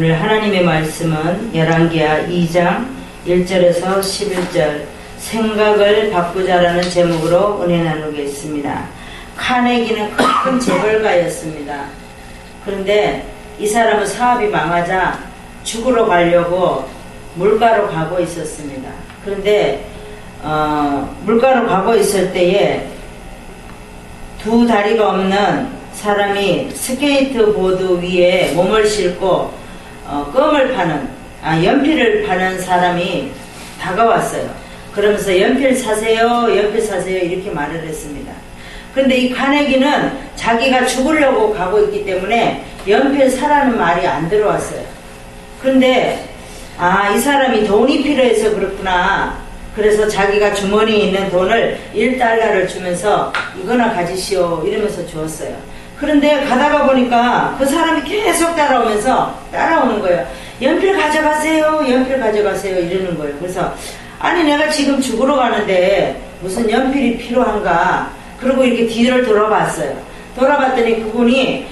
오늘 하나님의 말씀은 열왕기하 2장 1절에서 11절 생각을 바꾸자라는 제목으로 은혜 나누겠습니다. 카네기는 큰 재벌가였습니다. 그런데 이 사람은 사업이 망하자 죽으러 가려고 물가로 가고 있었습니다. 그런데 물가로 가고 있을 때에 두 다리가 없는 사람이 스케이트보드 위에 몸을 싣고 껌을 파는 연필을 파는 사람이 다가왔어요. 그러면서 연필 사세요, 연필 사세요 이렇게 말을 했습니다. 그런데 이 카네기는 자기가 죽으려고 가고 있기 때문에 연필 사라는 말이 안 들어왔어요. 그런데 이 사람이 돈이 필요해서 그렇구나. 그래서 자기가 주머니에 있는 돈을 1달러를 주면서 이거나 가지시오 이러면서 주었어요. 그런데 가다가 보니까 그 사람이 계속 따라오는 거예요. 연필 가져가세요, 연필 가져가세요 이러는 거예요. 그래서 아니 내가 지금 죽으러 가는데 무슨 연필이 필요한가. 그리고 이렇게 뒤를 돌아봤어요. 돌아봤더니 그분이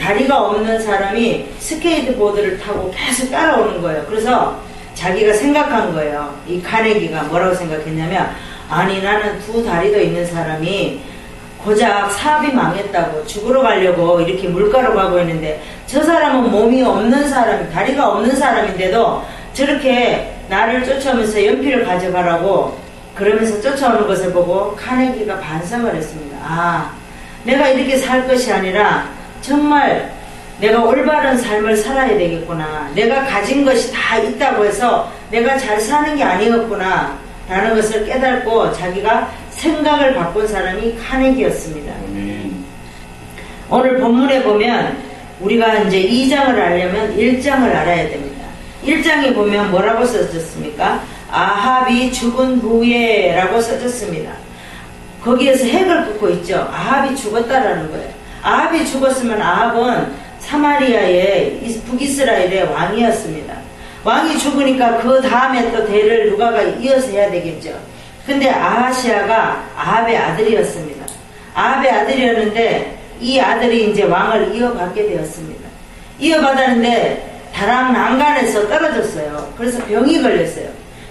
다리가 없는 사람이 스케이트보드를 타고 계속 따라오는 거예요. 그래서 자기가 생각한 거예요. 이 카네기가 뭐라고 생각했냐면 아니 나는 두 다리도 있는 사람이 고작 사업이 망했다고 죽으러 가려고 이렇게 물가로 가고 있는데 저 사람은 몸이 없는 사람, 다리가 없는 사람인데도 저렇게 나를 쫓아오면서 연필을 가져가라고 그러면서 쫓아오는 것을 보고 카네기가 반성을 했습니다. 내가 이렇게 살 것이 아니라 정말 내가 올바른 삶을 살아야 되겠구나. 내가 가진 것이 다 있다고 해서 내가 잘 사는 게 아니었구나 라는 것을 깨닫고 자기가 생각을 바꾼 사람이 카네기였습니다. 오늘 본문에 보면 우리가 이제 2장을 알려면 1장을 알아야 됩니다. 1장에 보면 뭐라고 써졌습니까? 아합이 죽은 후에 라고 써졌습니다. 거기에서 핵을 긋고 있죠. 아합이 죽었다라는 거예요. 아합이 죽었으면 아합은 사마리아의 북이스라엘의 왕이었습니다. 왕이 죽으니까 그 다음에 또 대를 누가가 이어서 해야 되겠죠. 근데 아하시아가 아합의 아들이었습니다. 아합의 아들이었는데 이 아들이 이제 왕을 이어받게 되었습니다. 이어받았는데 다락 난간에서 떨어졌어요. 그래서 병이 걸렸어요.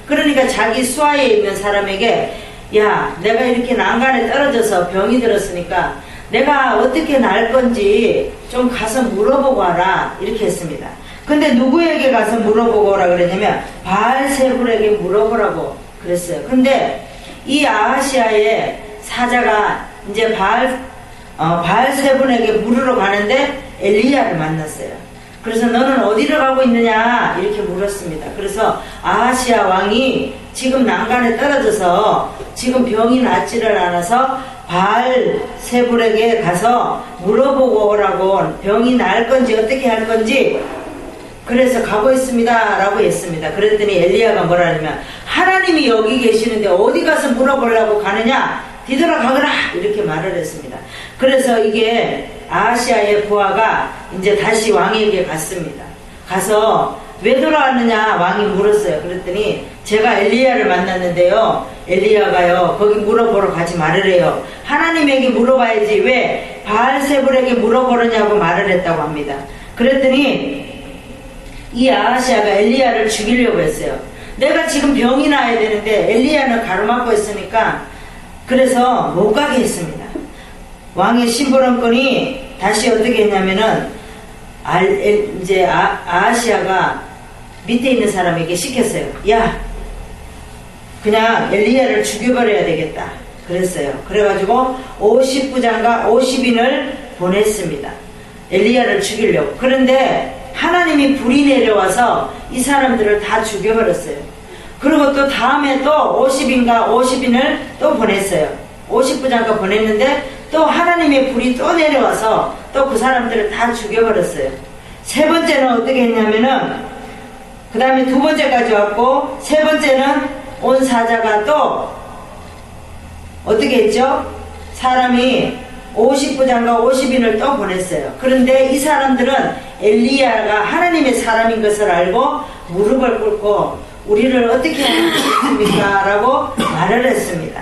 그러니까 자기 수하에 있는 사람에게 야 내가 이렇게 난간에 떨어져서 병이 들었으니까 내가 어떻게 날 건지 좀 가서 물어보고 와라 이렇게 했습니다. 근데 누구에게 가서 물어보고 오라 그랬냐면 바알세불에게 물어보라고 그랬어요. 근데 이 아하시아의 사자가 이제 바알세불에게 물으러 가는데 엘리야를 만났어요. 그래서 너는 어디를 가고 있느냐 이렇게 물었습니다. 그래서 아하시아 왕이 지금 난간에 떨어져서 지금 병이 낫지를 않아서 바알세불에게 가서 물어보고 오라고 병이 나을 건지 어떻게 할 건지 그래서 가고 있습니다 라고 했습니다. 그랬더니 엘리야가 뭐라 하냐면 하나님이 여기 계시는데 어디 가서 물어보려고 가느냐 뒤돌아가거라 이렇게 말을 했습니다. 그래서 이게 아하시아의 부하가 이제 다시 왕에게 갔습니다. 가서 왜 돌아왔느냐 왕이 물었어요. 그랬더니 제가 엘리야를 만났는데요 엘리야가요 거기 물어보러 가지 말으래요. 하나님에게 물어봐야지 왜 바알세불에게 물어보느냐고 말을 했다고 합니다. 그랬더니 이 아하시아가 엘리야를 죽이려고 했어요. 내가 지금 병이 나야 되는데 엘리야는 가로막고 있으니까 그래서 못 가게 했습니다. 왕의 심부름꾼이 다시 어떻게 했냐면은 이제 아하시아가 밑에 있는 사람에게 시켰어요. 야 그냥 엘리야를 죽여버려야 되겠다 그랬어요. 그래가지고 50부장과 50인을 보냈습니다. 엘리야를 죽이려고. 그런데 하나님이 불이 내려와서 이 사람들을 다 죽여버렸어요. 그리고 또 다음에 또 50인가 50인을 또 보냈어요. 50부장과 보냈는데 또 하나님의 불이 또 내려와서 또 그 사람들을 다 죽여버렸어요. 세 번째는 어떻게 했냐면은 그 다음에 두 번째까지 왔고 세 번째는 온 사자가 또 어떻게 했죠? 사람이 50부장과 50인을 또 보냈어요. 그런데 이 사람들은 엘리야가 하나님의 사람인 것을 알고 무릎을 꿇고 우리를 어떻게 하면 되겠습니까? 라고 말을 했습니다.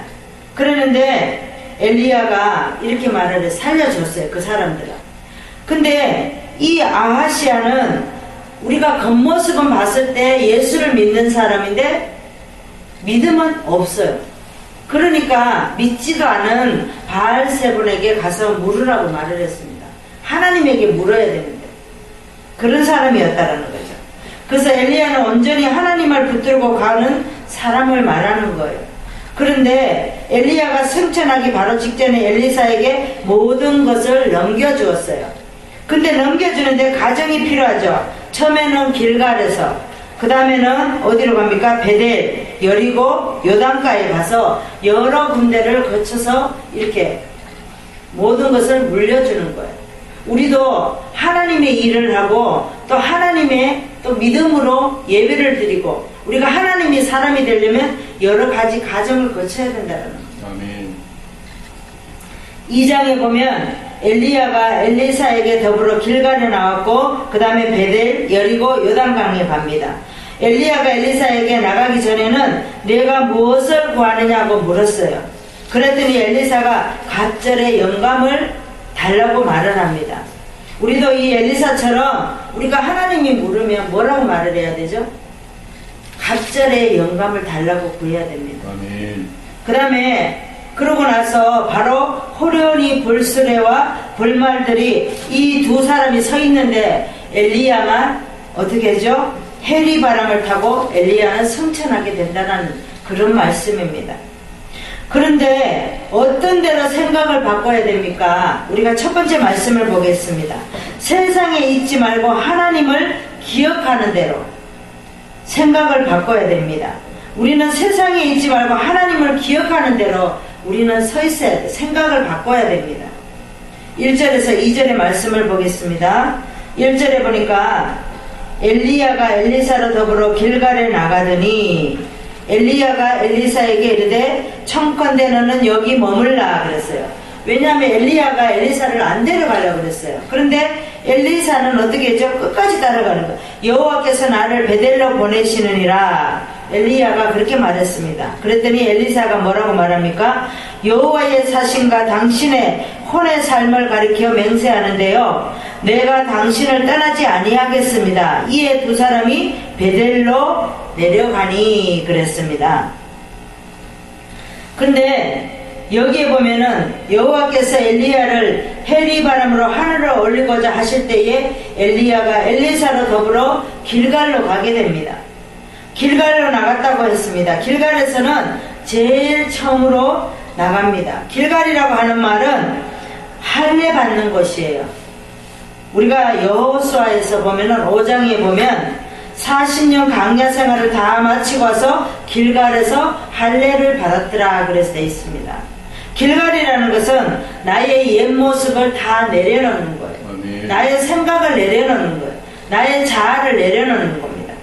그러는데 엘리야가 이렇게 말을 해 살려줬어요. 그 사람들은. 근데 이 아하시아는 우리가 겉모습은 봤을 때 예수를 믿는 사람인데 믿음은 없어요. 그러니까 믿지도 않은 바알세분에게 가서 물으라고 말을 했습니다. 하나님에게 물어야 되는데 그런 사람이었다라는 거죠. 그래서 엘리야는 온전히 하나님을 붙들고 가는 사람을 말하는 거예요. 그런데 엘리야가 승천하기 바로 직전에 엘리사에게 모든 것을 넘겨주었어요. 근데 넘겨주는데 과정이 필요하죠. 처음에는 길갈에서, 그 다음에는 어디로 갑니까? 베델, 여리고, 요단가에 가서 여러 군데를 거쳐서 이렇게 모든 것을 물려주는 거예요. 우리도 하나님의 일을 하고 또 하나님의 또 믿음으로 예배를 드리고 우리가 하나님이 사람이 되려면 여러 가지 과정을 거쳐야 된다는 거예요. 아멘. 2장에 보면 엘리야가 엘리사에게 더불어 길갈에 나왔고 그 다음에 베델, 여리고, 요단강에 갑니다. 엘리야가 엘리사에게 나가기 전에는 내가 무엇을 구하느냐고 물었어요. 그랬더니 엘리사가 갑절의 영감을 달라고 말을 합니다. 우리도 이 엘리사처럼 우리가 하나님이 물으면 뭐라고 말을 해야 되죠? 갑절의 영감을 달라고 구해야 됩니다. 아멘. 그 다음에 그러고 나서 바로 호련히 불수레와 불말들이 이 두 사람이 서 있는데 엘리야만 어떻게 하죠? 해리바람을 타고 엘리야는 승천하게 된다는 그런 말씀입니다. 그런데 어떤 대로 생각을 바꿔야 됩니까? 우리가 첫 번째 말씀을 보겠습니다. 세상에 있지 말고 하나님을 기억하는 대로 생각을 바꿔야 됩니다. 우리는 세상에 있지 말고 하나님을 기억하는 대로 우리는 서 있어야 돼. 생각을 바꿔야 됩니다. 1절에서 2절의 말씀을 보겠습니다. 1절에 보니까 엘리야가 엘리사로 더불어 길갈에 나가더니 엘리야가 엘리사에게 이르되 청컨대 너는 여기 머물라 그랬어요. 왜냐하면 엘리야가 엘리사를 안 데려가려고 그랬어요. 그런데 엘리사는 어떻게 했죠? 끝까지 따라가는 거예요. 여호와께서 나를 베델로 보내시느니라. 엘리야가 그렇게 말했습니다. 그랬더니 엘리사가 뭐라고 말합니까? 여호와의 사신과 당신의 혼의 삶을 가리켜 맹세하는데요, 내가 당신을 떠나지 아니하겠습니다. 이에 두 사람이 베델로 내려가니 그랬습니다. 근데 여기에 보면은 여호와께서 엘리야를 해리바람으로 하늘을 올리고자 하실 때에 엘리야가 엘리사로 더불어 길갈로 가게 됩니다. 길갈로 나갔다고 했습니다. 길갈에서는 제일 처음으로 나갑니다. 길갈이라고 하는 말은 할례 받는 곳이에요. 우리가 여호수아에서 보면은 5장에 보면 40년 강야 생활을 다 마치고 와서 길갈에서 할례를 받았더라 그래서 되어 있습니다. 길갈이라는 것은 나의 옛 모습을 다 내려놓는 거예요. 아멘. 나의 생각을 내려놓는 거예요. 나의 자아를 내려놓는 겁니다.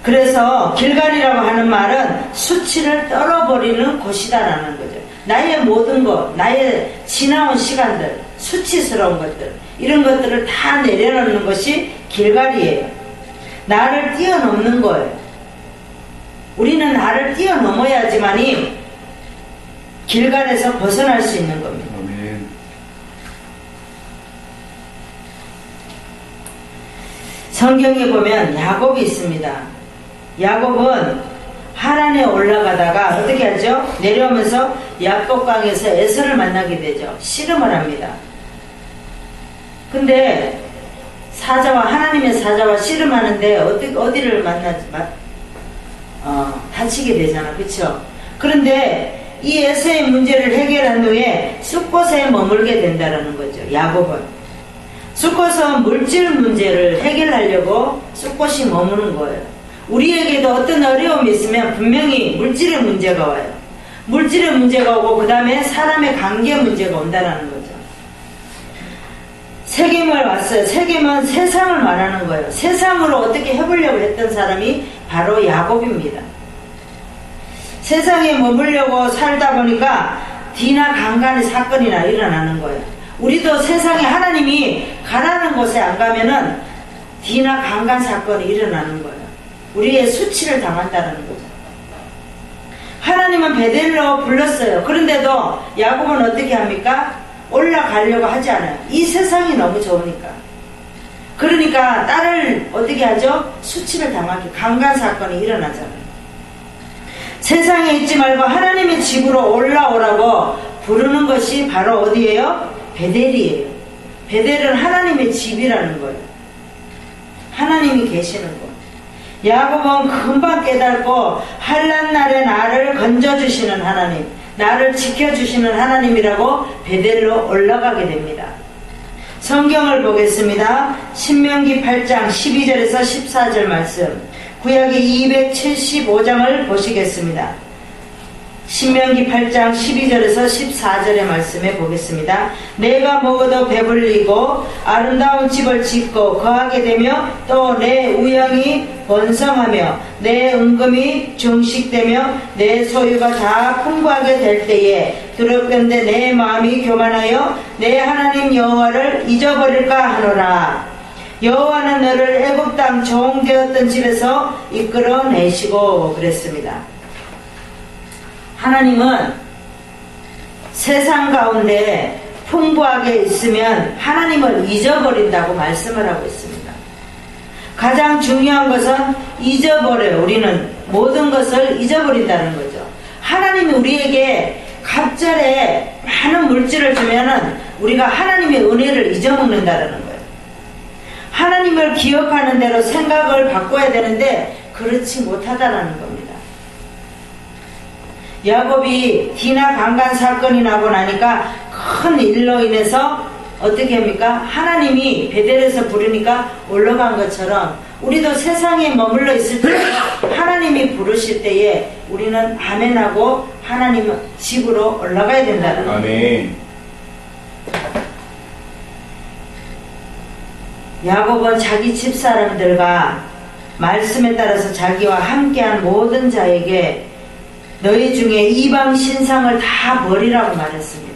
그래서 길갈이라고 하는 말은 수치를 떨어버리는 곳이다라는 거죠. 나의 모든 것, 나의 지나온 시간들, 수치스러운 것들, 이런 것들을 다 내려놓는 것이 길갈이에요. 나를 뛰어넘는 거예요. 우리는 나를 뛰어넘어야지만이 길갈에서 벗어날 수 있는 겁니다. 아멘. 성경에 보면 야곱이 있습니다. 야곱은 하란에 올라가다가 어떻게 하죠? 내려오면서 야복강에서 에서를 만나게 되죠. 씨름을 합니다. 근데 하나님의 사자와 씨름하는데 어디를 다치게 되잖아. 그쵸? 그런데 이 에서의 문제를 해결한 후에 숫곳에 머물게 된다는 거죠. 야곱은 숫곳은 물질 문제를 해결하려고 숫곳이 머무는 거예요. 우리에게도 어떤 어려움이 있으면 분명히 물질의 문제가 와요. 물질의 문제가 오고 그 다음에 사람의 관계 문제가 온다는 거죠. 세겜을 왔어요. 세겜은 세상을 말하는 거예요. 세상으로 어떻게 해보려고 했던 사람이 바로 야곱입니다. 세상에 머물려고 살다 보니까 디나 강간의 사건이나 일어나는 거예요. 우리도 세상에 하나님이 가라는 곳에 안 가면은 디나 강간 사건이 일어나는 거예요. 우리의 수치를 당한다는 거죠. 하나님은 베델로 불렀어요. 그런데도 야곱은 어떻게 합니까? 올라가려고 하지 않아요. 이 세상이 너무 좋으니까. 그러니까 딸을 어떻게 하죠? 수치를 당하게 강간 사건이 일어나잖아요. 세상에 있지 말고 하나님의 집으로 올라오라고 부르는 것이 바로 어디예요? 베델이에요. 베델은 하나님의 집이라는 거예요. 하나님이 계시는 거. 야곱은 금방 깨닫고 환난 날에 나를 건져주시는 하나님, 나를 지켜주시는 하나님이라고 베델로 올라가게 됩니다. 성경을 보겠습니다. 신명기 8장 12절에서 14절 말씀, 구약의 275장을 보시겠습니다. 신명기 8장 12절에서 14절의 말씀에 보겠습니다. 내가 먹어도 배불리고 아름다운 집을 짓고 거하게 되며 또 내 우양이 번성하며 내 은금이 증식되며 내 소유가 다 풍부하게 될 때에 두렵건대 내 마음이 교만하여 내 하나님 여호와를 잊어버릴까 하노라. 여호와는 너를 애굽 땅 종되었던 집에서 이끌어내시고 그랬습니다. 하나님은 세상 가운데 풍부하게 있으면 하나님을 잊어버린다고 말씀을 하고 있습니다. 가장 중요한 것은 잊어버려요. 우리는 모든 것을 잊어버린다는 거죠. 하나님이 우리에게 갑절에 많은 물질을 주면은 우리가 하나님의 은혜를 잊어먹는다는 거예요. 하나님을 기억하는 대로 생각을 바꿔야 되는데 그렇지 못하다라는 겁니다. 야곱이 디나 강간 사건이 나고 나니까 큰 일로 인해서 어떻게 합니까? 하나님이 베델에서 부르니까 올라간 것처럼 우리도 세상에 머물러 있을 때 하나님이 부르실 때에 우리는 아멘하고 하나님 집으로 올라가야 된다는 거예요. 아멘. 야곱은 자기 집사람들과 말씀에 따라서 자기와 함께한 모든 자에게 너희 중에 이방 신상을 다 버리라고 말했습니다.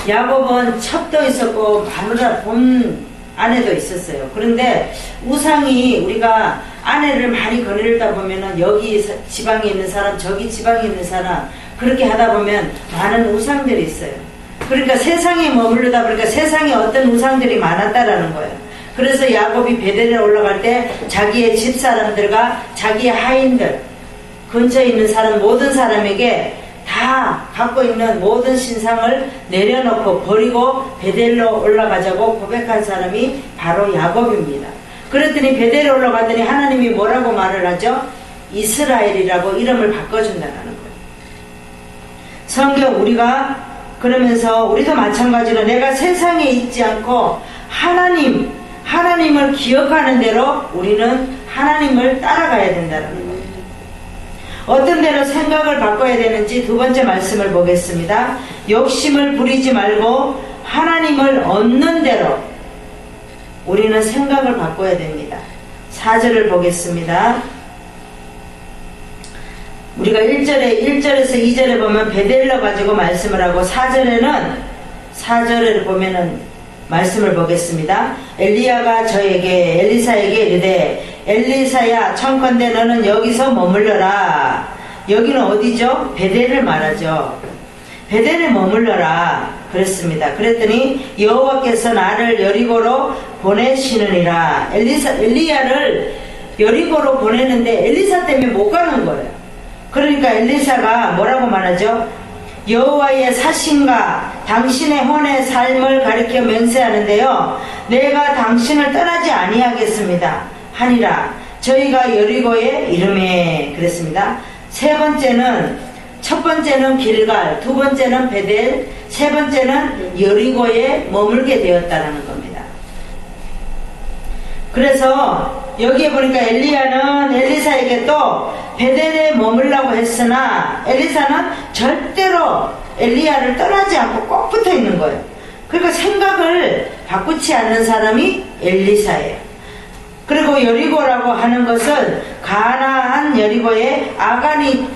야곱은 첩도 있었고 마누라 본 아내도 있었어요. 그런데 우상이 우리가 아내를 많이 거닐다 보면은 여기 지방에 있는 사람 저기 지방에 있는 사람 그렇게 하다 보면 많은 우상들이 있어요. 그러니까 세상에 머무르다 보니까 세상에 어떤 우상들이 많았다라는 거예요. 그래서 야곱이 베델에 올라갈 때 자기의 집사람들과 자기의 하인들 근처에 있는 사람 모든 사람에게 다 갖고 있는 모든 신상을 내려놓고 버리고 베델로 올라가자고 고백한 사람이 바로 야곱입니다. 그랬더니 베델에 올라갔더니 하나님이 뭐라고 말을 하죠? 이스라엘이라고 이름을 바꿔준다는 거예요. 성경 우리가 그러면서 우리도 마찬가지로 내가 세상에 있지 않고 하나님을 기억하는 대로 우리는 하나님을 따라가야 된다는 거예요. 어떤 대로 생각을 바꿔야 되는지 두 번째 말씀을 보겠습니다. 욕심을 부리지 말고 하나님을 얻는 대로 우리는 생각을 바꿔야 됩니다. 4절을 보겠습니다. 우리가 1절에서 2절에 보면 베델로 가지고 말씀을 하고 4절에 보면은 말씀을 보겠습니다. 엘리야가 엘리사에게 이르되 엘리사야 청컨대 너는 여기서 머물러라. 여기는 어디죠? 베델을 말하죠. 베델에 머물러라 그랬습니다. 그랬더니 여호와께서 나를 여리고로 보내시느니라. 엘리야를 여리고로 보내는데 엘리사 때문에 못 가는 거예요. 그러니까 엘리사가 뭐라고 말하죠? 여호와의 사신과 당신의 혼의 삶을 가리켜 맹세하는데요. 내가 당신을 떠나지 아니하겠습니다 하니라. 저희가 여리고에 이름에 그랬습니다. 첫 번째는 길갈, 두 번째는 베델, 세 번째는 여리고에 머물게 되었다는 겁니다. 그래서 여기에 보니까 엘리야는 엘리사에게 또 베델에 머물라고 했으나 엘리사는 절대로 엘리야를 떠나지 않고 꼭 붙어 있는 거예요. 그러니까 생각을 바꾸지 않는 사람이 엘리사예요. 그리고 여리고라고 하는 것은 가나안 여리고에 아간이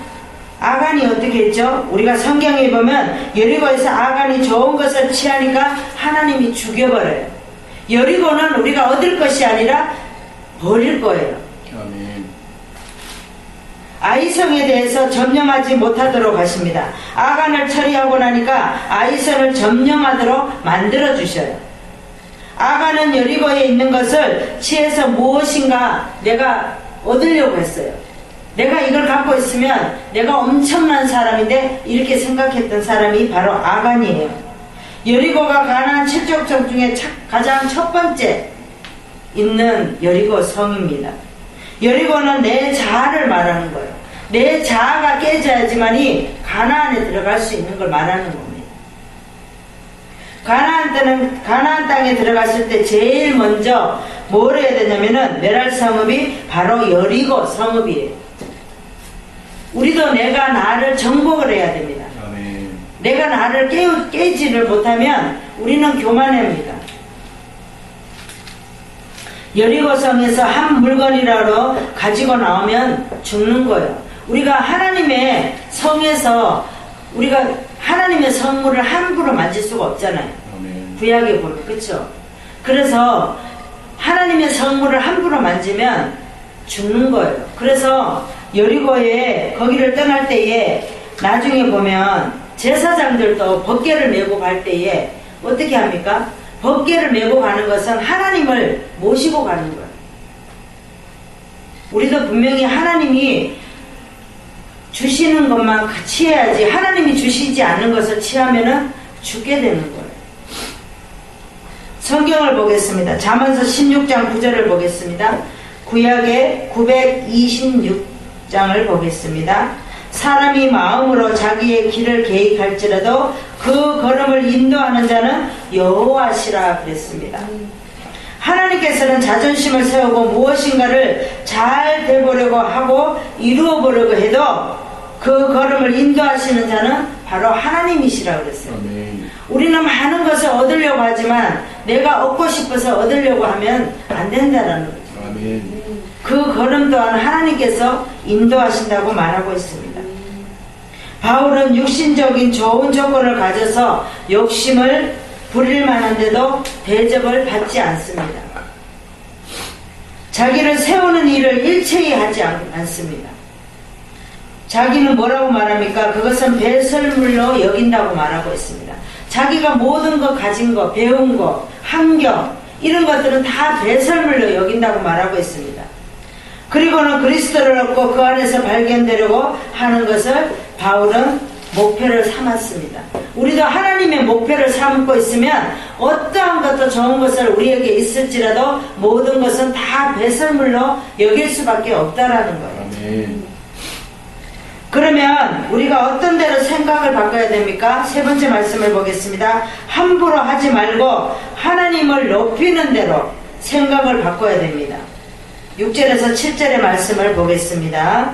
어떻게 했죠? 우리가 성경에 보면 여리고에서 아간이 좋은 것을 취하니까 하나님이 죽여버려요. 여리고는 우리가 얻을 것이 아니라 버릴 거예요. 아멘. 아이성에 대해서 점령하지 못하도록 하십니다. 아간을 처리하고 나니까 아이성을 점령하도록 만들어 주셔요. 아간은 여리고에 있는 것을 취해서 무엇인가 내가 얻으려고 했어요. 내가 이걸 갖고 있으면 내가 엄청난 사람인데 이렇게 생각했던 사람이 바로 아간이에요. 여리고가 가나안 7족족 중에 가장 첫 번째 있는 여리고 성입니다. 여리고는 내 자아를 말하는 거예요. 내 자아가 깨져야지만이 가나안에 들어갈 수 있는 걸 말하는 겁니다. 가나안 땅에 들어갔을 때 제일 먼저 뭘 해야 되냐면은 메랄 성읍이 바로 여리고 성읍이에요. 우리도 내가 나를 정복을 해야 됩니다. 아멘. 내가 나를 깨지를 못하면 우리는 교만합니다. 여리고성에서 한 물건이라도 가지고 나오면 죽는 거예요. 우리가 하나님의 성에서 우리가 하나님의 성물을 함부로 만질 수가 없잖아요. 아멘. 구약에 보면 그렇죠. 그래서 하나님의 성물을 함부로 만지면 죽는 거예요. 그래서 여리고에 거기를 떠날 때에 나중에 보면 제사장들도 법궤를 메고 갈 때에 어떻게 합니까? 법궤를 메고 가는 것은 하나님을 모시고 가는 거예요. 우리도 분명히 하나님이 주시는 것만 취해야지 하나님이 주시지 않는 것을 취하면은 죽게 되는 거예요. 성경을 보겠습니다. 잠언서 16장 9절을 보겠습니다. 구약의 926장을 보겠습니다. 사람이 마음으로 자기의 길을 계획할지라도 그 걸음을 인도하는 자는 여호와시라 그랬습니다. 하나님께서는 자존심을 세우고 무엇인가를 잘 되보려고 하고 이루어 보려고 해도 그 걸음을 인도하시는 자는 바로 하나님이시라 그랬어요. 아멘. 우리는 많은 것을 얻으려고 하지만 내가 얻고 싶어서 얻으려고 하면 안 된다는 거죠. 아멘. 그 걸음 또한 하나님께서 인도하신다고 말하고 있습니다. 바울은 육신적인 좋은 조건을 가져서 욕심을 부릴 만한데도 대접을 받지 않습니다. 자기를 세우는 일을 일체히 하지 않습니다. 자기는 뭐라고 말합니까? 그것은 배설물로 여긴다고 말하고 있습니다. 자기가 모든 것 가진 것, 배운 것, 환경 이런 것들은 다 배설물로 여긴다고 말하고 있습니다. 그리고는 그리스도를 얻고 그 안에서 발견되려고 하는 것을 바울은 목표를 삼았습니다. 우리도 하나님의 목표를 삼고 있으면 어떠한 것도 좋은 것을 우리에게 있을지라도 모든 것은 다 배설물로 여길 수밖에 없다라는 거예요. 아멘. 그러면 우리가 어떤 대로 생각을 바꿔야 됩니까? 세 번째 말씀을 보겠습니다. 함부로 하지 말고 하나님을 높이는 대로 생각을 바꿔야 됩니다. 6절에서 7절의 말씀을 보겠습니다.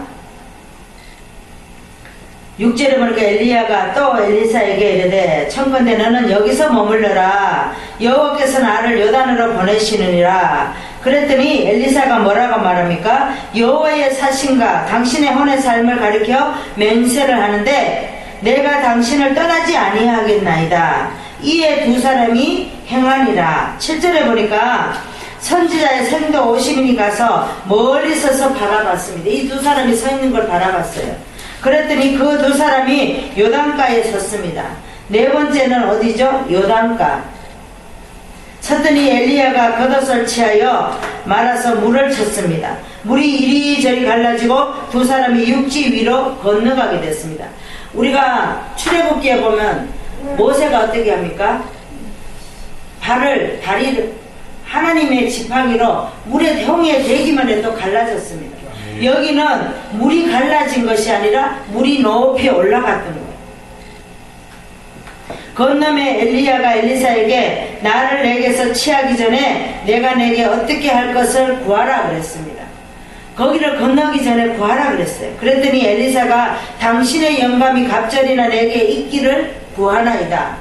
6절에 보니까 엘리야가 또 엘리사에게 이르되 청컨대 너는 여기서 머물러라. 여호와께서 나를 요단으로 보내시느니라. 그랬더니 엘리사가 뭐라고 말합니까? 여호와의 사신과 당신의 혼의 삶을 가리켜 맹세를 하는데 내가 당신을 떠나지 아니하겠나이다. 이에 두 사람이 행하니라. 7절에 보니까 선지자의 생도 50인이 가서 멀리 서서 바라봤습니다. 이 두 사람이 서 있는 걸 바라봤어요. 그랬더니 그 두 사람이 요단가에 섰습니다. 네 번째는 어디죠? 요단가. 섰더니 엘리야가 겉옷을 취하여 말아서 물을 쳤습니다. 물이 이리저리 갈라지고 두 사람이 육지 위로 건너가게 됐습니다. 우리가 출애굽기에 보면 모세가 어떻게 합니까? 다리를 하나님의 지팡이로 물에 동에 대기만 해도 갈라졌습니다. 여기는 물이 갈라진 것이 아니라 물이 높이 올라갔던 거예요. 건너매 엘리야가 엘리사에게 나를 내게서 취하기 전에 내가 내게 어떻게 할 것을 구하라 그랬습니다. 거기를 건너기 전에 구하라 그랬어요. 그랬더니 엘리사가 당신의 영감이 갑절이나 내게 있기를 구하나이다.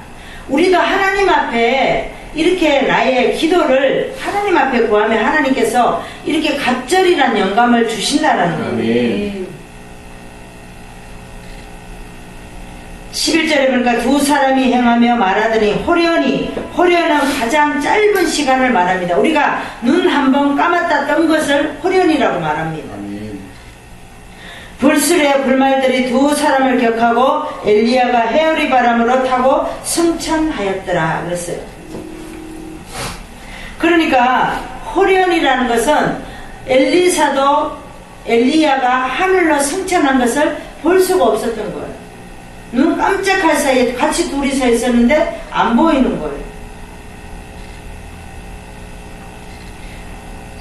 우리도 하나님 앞에 이렇게 나의 기도를 하나님 앞에 구하면 하나님께서 이렇게 갑절이란 영감을 주신다는 거예요. 11절에 보니까 두 사람이 행하며 말하더니 호련은 가장 짧은 시간을 말합니다. 우리가 눈 한 번 감았다 뜬 것을 호련이라고 말합니다. 불술의 불말들이 두 사람을 격하고 엘리야가 해오리 바람으로 타고 승천하였더라 그랬어요. 그러니까 호련이라는 것은 엘리야가 하늘로 승천한 것을 볼 수가 없었던 거예요. 눈 깜짝할 사이에 같이 둘이 서 있었는데 안 보이는 거예요.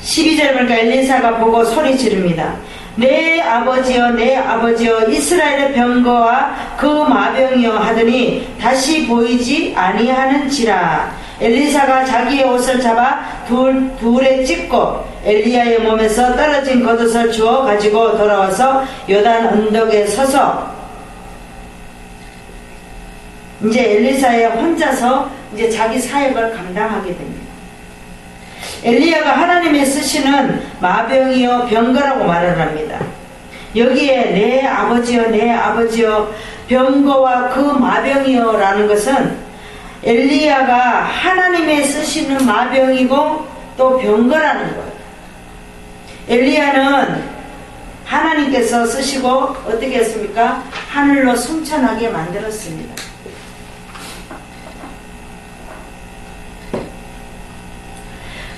12절 보니까 엘리사가 보고 소리 지릅니다. 내 아버지여 내 아버지여 이스라엘의 병거와 그 마병이여 하더니 다시 보이지 아니하는지라. 엘리사가 자기의 옷을 잡아 둘에 찢고 엘리야의 몸에서 떨어진 겉옷을 주워 가지고 돌아와서 요단 언덕에 서서 이제 엘리사에 혼자서 이제 자기 사역을 감당하게 됩니다. 엘리야가 하나님이 쓰시는 마병이요 병거라고 말을 합니다. 여기에 내 아버지여 내 아버지여 병거와 그 마병이요 라는 것은 엘리야가 하나님이 쓰시는 마병이고 또 병거라는 거예요. 엘리야는 하나님께서 쓰시고 어떻게 했습니까? 하늘로 승천하게 만들었습니다.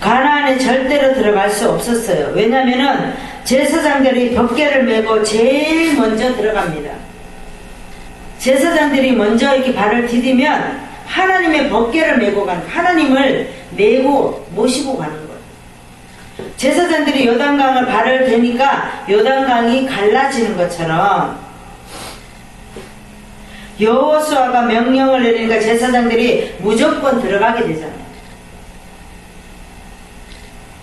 가나안에 절대로 들어갈 수 없었어요. 왜냐하면 제사장들이 덮개를 메고 제일 먼저 들어갑니다. 제사장들이 먼저 이렇게 발을 디디면 하나님의 덮개를 메고 가는, 하나님을 메고 모시고 가는 거예요. 제사장들이 요단강을 발을 대니까 요단강이 갈라지는 것처럼 여호수아가 명령을 내리니까 제사장들이 무조건 들어가게 되잖아요.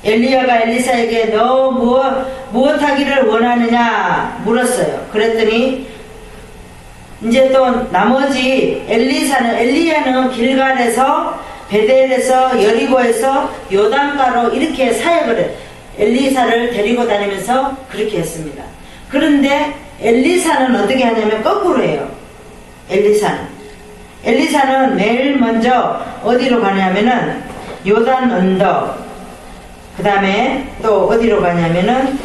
엘리야가 엘리사에게 너 무엇 하기를 원하느냐 물었어요. 그랬더니 이제 또 나머지 엘리야는 길갈에서 베델에서 여리고에서 요단가로 이렇게 사역을 해. 엘리사를 데리고 다니면서 그렇게 했습니다. 그런데 엘리사는 어떻게 하냐면 거꾸로 해요. 엘리사는 매일 먼저 어디로 가냐면은 요단 언덕, 그 다음에 또 어디로 가냐면은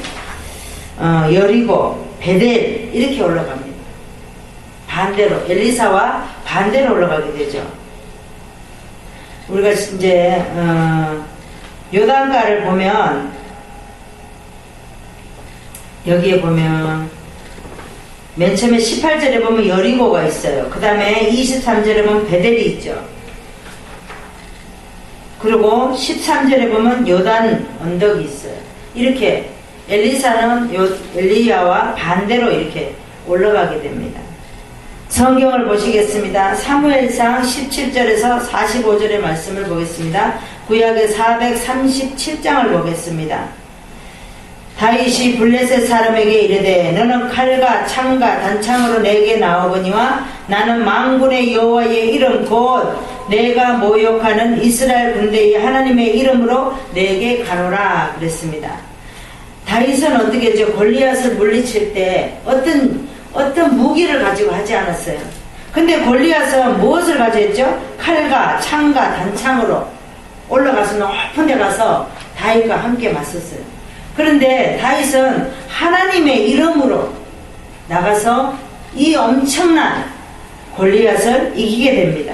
여리고 베델 이렇게 올라갑니다. 반대로 엘리사와 반대로 올라가게 되죠. 우리가 이제 요단가를 보면 여기에 보면 맨 처음에 18절에 보면 여리고가 있어요. 그 다음에 23절에 보면 베델이 있죠. 그리고 13절에 보면 요단 언덕이 있어요. 이렇게 엘리사는 엘리야와 반대로 이렇게 올라가게 됩니다. 성경을 보시겠습니다. 사무엘상 17절에서 45절의 말씀을 보겠습니다. 구약의 437장을 보겠습니다. 다윗이 블레셋 사람에게 이르되 너는 칼과 창과 단창으로 내게 나오거니와 나는 만군의 여호와의 이름 곧 내가 모욕하는 이스라엘 군대의 하나님의 이름으로 내게 가노라 그랬습니다. 다윗은 어떻게 했죠? 골리앗을 물리칠 때 어떤 무기를 가지고 하지 않았어요. 근데 골리앗은 무엇을 가지고 했죠? 칼과 창과 단창으로 올라가서 높은 데 가서 다윗과 함께 맞섰어요. 그런데 다윗은 하나님의 이름으로 나가서 이 엄청난 골리앗을 이기게 됩니다.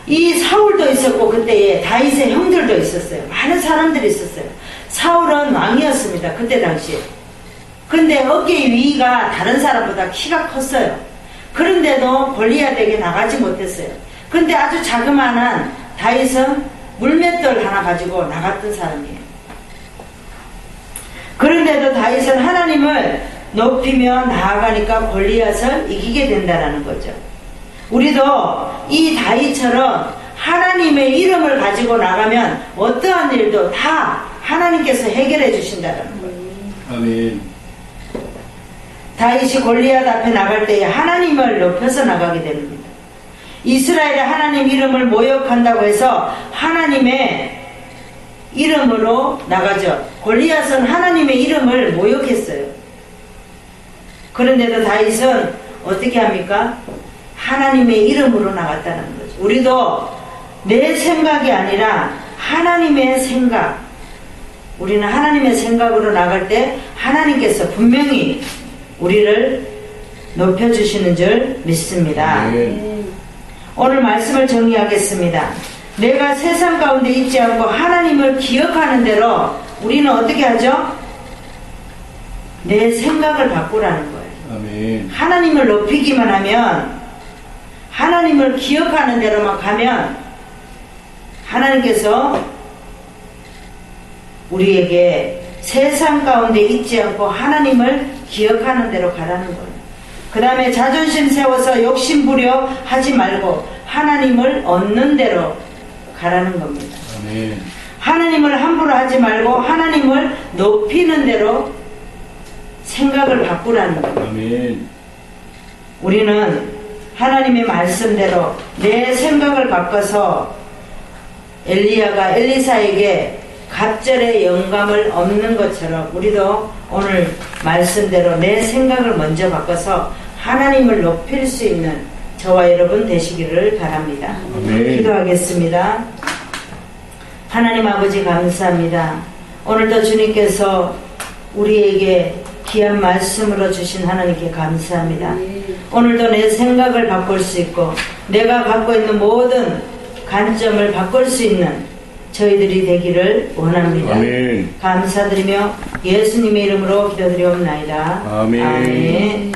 이 사울도 있었고 그때에 다윗의 형들도 있었어요. 많은 사람들이 있었어요. 사울은 왕이었습니다. 그때 당시에. 근데 어깨 위가 다른 사람보다 키가 컸어요. 그런데도 골리앗에게 나가지 못했어요. 근데 아주 자그마한 다윗은 물맷돌 하나 가지고 나갔던 사람이에요. 그런데도 다윗은 하나님을 높이며 나아가니까 골리앗을 이기게 된다는 거죠. 우리도 이 다윗처럼 하나님의 이름을 가지고 나가면 어떠한 일도 다 하나님께서 해결해 주신다는 거예요. 아멘. 다윗이 골리앗 앞에 나갈 때에 하나님을 높여서 나가게 됩니다. 이스라엘의 하나님 이름을 모욕한다고 해서 하나님의 이름으로 나가죠. 골리앗은 하나님의 이름을 모욕했어요. 그런데도 다윗은 어떻게 합니까? 하나님의 이름으로 나갔다는 거죠. 우리도 내 생각이 아니라 하나님의 생각, 우리는 하나님의 생각으로 나갈 때 하나님께서 분명히 우리를 높여주시는 줄 믿습니다. 오늘 말씀을 정리하겠습니다. 내가 세상 가운데 있지 않고 하나님을 기억하는 대로 우리는 어떻게 하죠? 내 생각을 바꾸라는 거예요. 아멘. 하나님을 높이기만 하면, 하나님을 기억하는 대로만 가면 하나님께서 우리에게 세상 가운데 있지 않고 하나님을 기억하는 대로 가라는 거예요. 그 다음에 자존심 세워서 욕심 부려 하지 말고 하나님을 얻는 대로 가라는 겁니다. 아멘. 하나님을 함부로 하지 말고 하나님을 높이는 대로 생각을 바꾸라는 거예요. 아멘. 우리는 하나님의 말씀대로 내 생각을 바꿔서 엘리야가 엘리사에게 갑절의 영감을 얻는 것처럼 우리도 오늘 말씀대로 내 생각을 먼저 바꿔서 하나님을 높일 수 있는 저와 여러분 되시기를 바랍니다. 아멘. 기도하겠습니다. 하나님 아버지 감사합니다. 오늘도 주님께서 우리에게 귀한 말씀으로 주신 하나님께 감사합니다. 오늘도 내 생각을 바꿀 수 있고 내가 갖고 있는 모든 관점을 바꿀 수 있는 저희들이 되기를 원합니다. 아멘. 감사드리며 예수님의 이름으로 기도드리옵나이다. 아멘. 아멘.